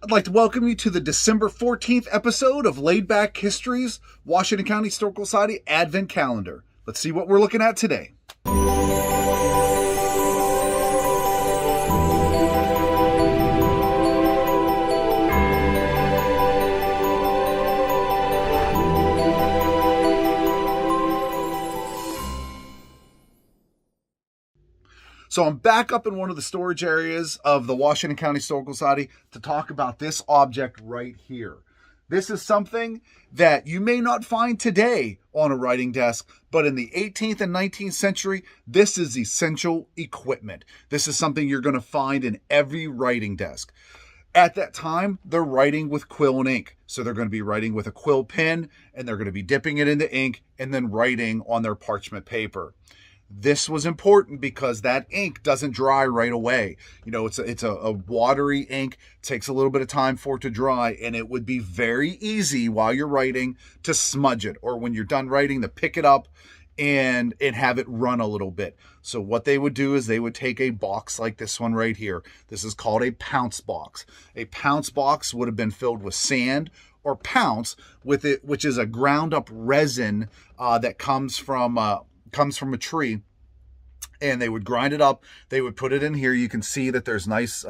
I'd like to welcome you to the December 14th episode of Laid Back History's Washington County Historical Society Advent Calendar. Let's see what we're looking at today. So I'm back up in one of the storage areas of the Washington County Historical Society to talk about this object right here. This is something that you may not find today on a writing desk, but in the 18th and 19th century, this is essential equipment. This is something you're going to find in every writing desk. At that time, they're writing with quill and ink. So they're going to be writing with a quill pen, and they're going to be dipping it into ink and then writing on their parchment paper. This was important because that ink doesn't dry right away. You know, it's a watery ink. It takes a little bit of time for it to dry, and it would be very easy while you're writing to smudge it, or when you're done writing to pick it up and have it run a little bit. So what they would do is they would take a box like this one right here. This is called a pounce box. A pounce box would have been filled with sand or pounce with it, which is a ground up resin that comes from a tree, and they would grind it up. They would put it in here. You can see that there's nice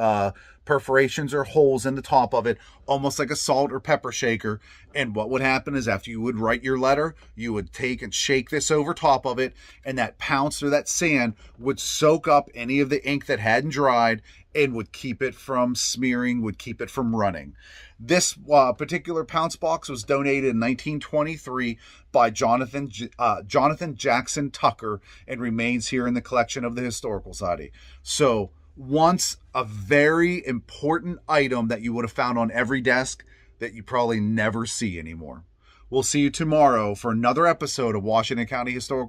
perforations or holes in the top of it, almost like a salt or pepper shaker. And what would happen is after you would write your letter, you would take and shake this over top of it, and that pounce or that sand would soak up any of the ink that hadn't dried and would keep it from smearing, would keep it from running. This particular pounce box was donated in 1923 by Jonathan Jackson Tucker and remains here in the collection of the Historical Society. So once a very important item that you would have found on every desk that you probably never see anymore. We'll see you tomorrow for another episode of Washington County Historical